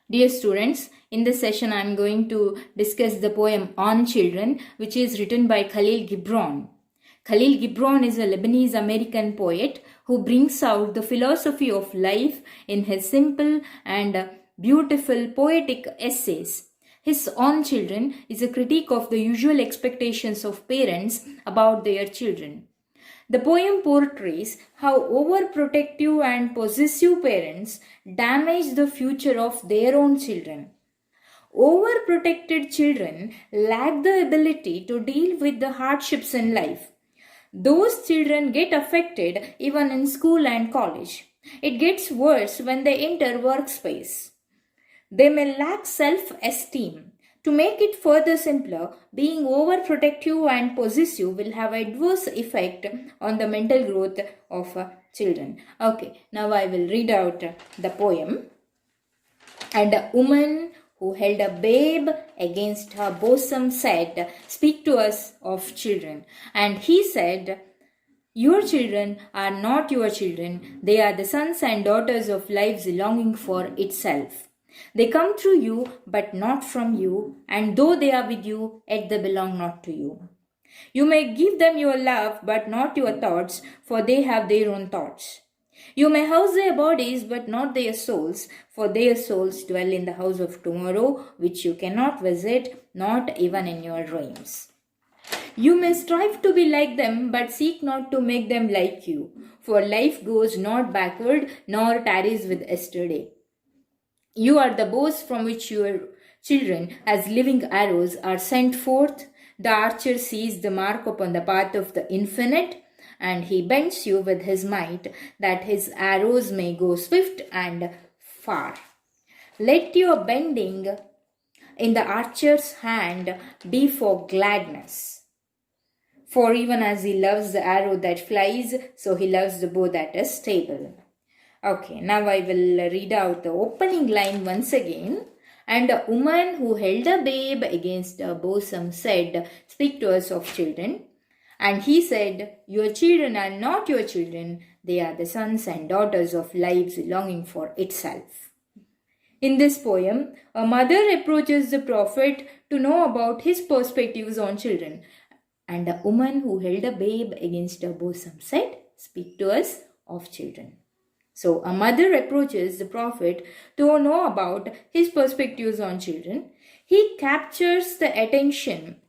Dear students, in this session I am going to discuss the poem On Children, which is written by Khalil Gibran. Khalil Gibran is a Lebanese American poet who brings out the philosophy of life in his simple and beautiful poetic essays. His On Children is a critique of the usual expectations of parents about their children. The poem portrays how overprotective and possessive parents damage the future of their own children. Overprotected children lack the ability to deal with the hardships in life. Those children get affected even in school and college. It gets worse when they enter workspace. They may lack self-esteem. To make it further simpler, being overprotective and possessive will have adverse effect on the mental growth of children. Okay, now I will read out the poem. And a woman who held a babe against her bosom said, "Speak to us of children." And he said, "Your children are not your children. They are the sons and daughters of life's longing for itself. They come through you, but not from you, and though they are with you, yet they belong not to you. You may give them your love, but not your thoughts, for they have their own thoughts. You may house their bodies, but not their souls, for their souls dwell in the house of tomorrow, which you cannot visit, not even in your dreams. You may strive to be like them, but seek not to make them like you, for life goes not backward, nor tarries with yesterday. You are the bows from which your children, as living arrows, are sent forth. The archer sees the mark upon the path of the infinite, and he bends you with his might, that his arrows may go swift and far. Let your bending in the archer's hand be for gladness. For even as he loves the arrow that flies, so he loves the bow that is stable." Okay, now I will read out the opening line once again. And a woman who held a babe against her bosom said, "Speak to us of children." And he said, "Your children are not your children. They are the sons and daughters of life's longing for itself." In this poem, a mother approaches the prophet to know about his perspectives on children. And a woman who held a babe against her bosom said, "Speak to us of children." So a mother approaches the prophet to know about his perspectives on children. He captures the attention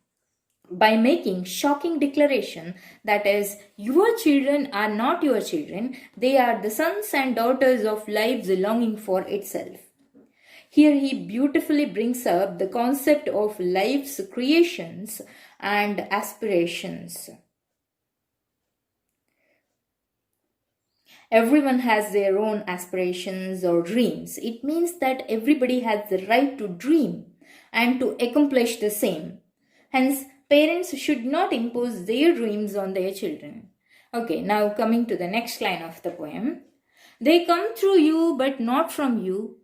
by making shocking declaration, that is, your children are not your children. They are the sons and daughters of life's longing for itself. Here he beautifully brings up the concept of life's creations and aspirations. Everyone has their own aspirations or dreams. It means that everybody has the right to dream and to accomplish the same. Hence, parents should not impose their dreams on their children. Okay, now coming to the next line of the poem. They come through you, but not from you,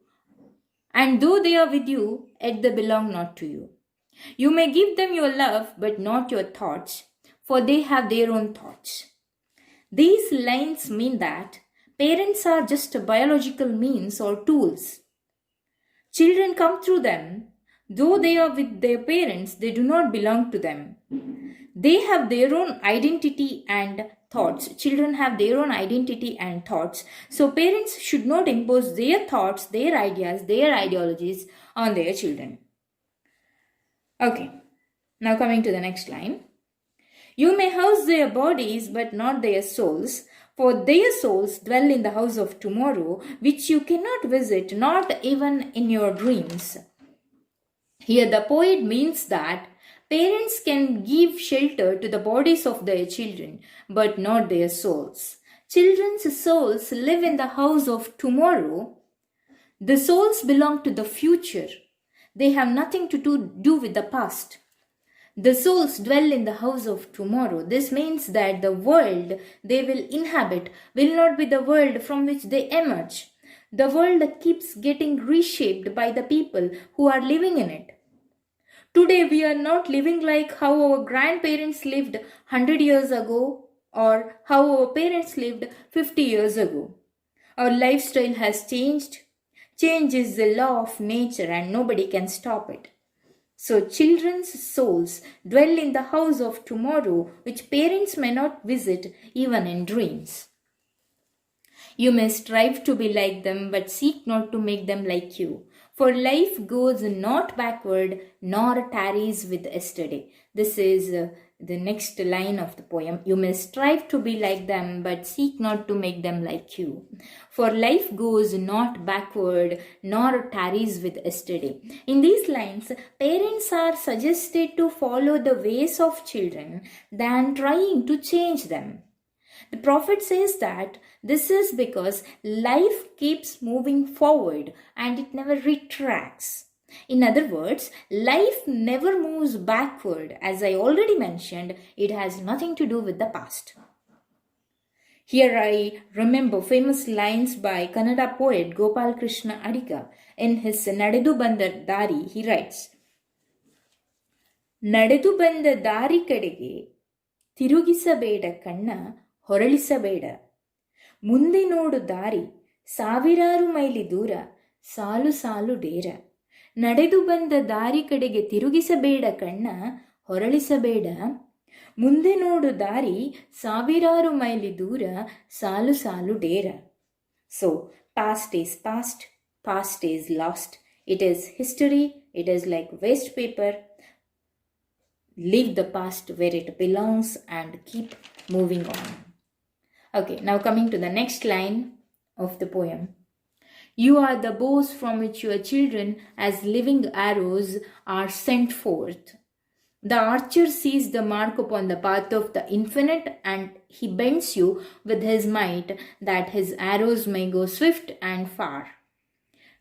and though they are with you, yet they belong not to you. You may give them your love, but not your thoughts, for they have their own thoughts. These lines mean that parents are just biological means or tools. Children come through them. Though they are with their parents, they do not belong to them. They have their own identity and thoughts. Children have their own identity and thoughts. So parents should not impose their thoughts, their ideas, their ideologies on their children. Okay, now coming to the next line. You may house their bodies, but not their souls, for their souls dwell in the house of tomorrow, which you cannot visit, not even in your dreams. Here the poet means that parents can give shelter to the bodies of their children, but not their souls. Children's souls live in the house of tomorrow. The souls belong to the future. They have nothing to do with the past. The souls dwell in the house of tomorrow. This means that the world they will inhabit will not be the world from which they emerge. The world keeps getting reshaped by the people who are living in it. Today we are not living like how our grandparents lived 100 years ago or how our parents lived 50 years ago. Our lifestyle has changed. Change is the law of nature and nobody can stop it. So children's souls dwell in the house of tomorrow, which parents may not visit even in dreams. You may strive to be like them, but seek not to make them like you. For life goes not backward, nor tarries with yesterday. This is the next line of the poem. You may strive to be like them, but seek not to make them like you. For life goes not backward, nor tarries with yesterday. In these lines, parents are suggested to follow the ways of children than trying to change them. The prophet says that this is because life keeps moving forward and it never retracts. In other words, life never moves backward. As I already mentioned, it has nothing to do with the past. Here I remember famous lines by Kannada poet Gopal Krishna Adika. In his Nadedu Banda Dari, he writes, Nadedu Banda Dari kadege tirugisabeda kanna ಹೊರಳಿಸಬೇಡ ಮುಂದೆ ನೋಡು ದಾರಿ ಸಾವಿರಾರು mile ದೂರ ಸಾಲು ಸಾಲು dare ನಡೆದು ಬಂದ ದಾರಿ ಕಡೆಗೆ ತಿರುಗಿಸಬೇಡ ಕಣ್ಣ ಹೊರಳಿಸಬೇಡ ಮುಂದೆ ನೋಡು ದಾರಿ ಸಾವಿರಾರು ಮೈಲಿ ದೂರ ಸಾಲು ಸಾಲು dare. So, past is past, past is lost. It is history, it is like waste paper. Leave the past where it belongs and keep moving on. Okay, now coming to the next line of the poem. You are the bows from which your children as living arrows are sent forth. The archer sees the mark upon the path of the infinite and he bends you with his might that his arrows may go swift and far.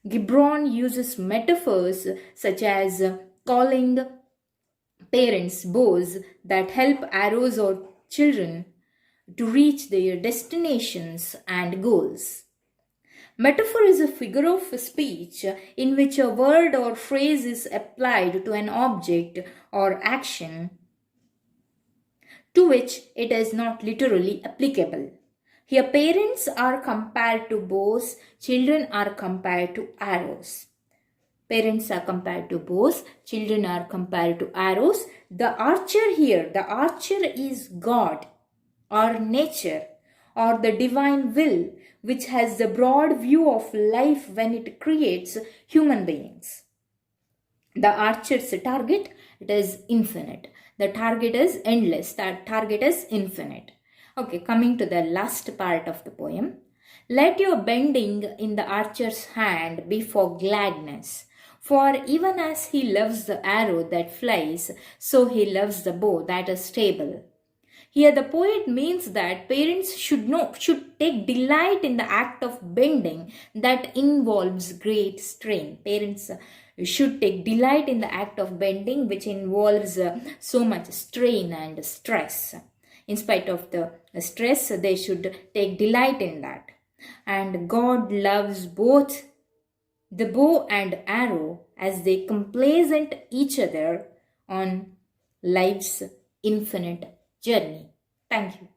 Gibran uses metaphors such as calling parents bows that help arrows or children to reach their destinations and goals. Metaphor is a figure of speech in which a word or phrase is applied to an object or action to which it is not literally applicable. Here parents are compared to bows, children are compared to arrows. Parents are compared to bows, children are compared to arrows. The archer here, the archer is God or nature or the divine will, which has the broad view of life when it creates human beings. The archer's target, it is infinite. The target is endless. That target is infinite. Okay, coming to the last part of the poem. Let your bending in the archer's hand be for gladness. For even as he loves the arrow that flies, so he loves the bow that is stable. Here the poet means that parents should take delight in the act of bending that involves great strain. Parents should take delight in the act of bending which involves so much strain and stress. In spite of the stress, they should take delight in that. And God loves both the bow and arrow as they complacent each other on life's infinite journey. Thank you.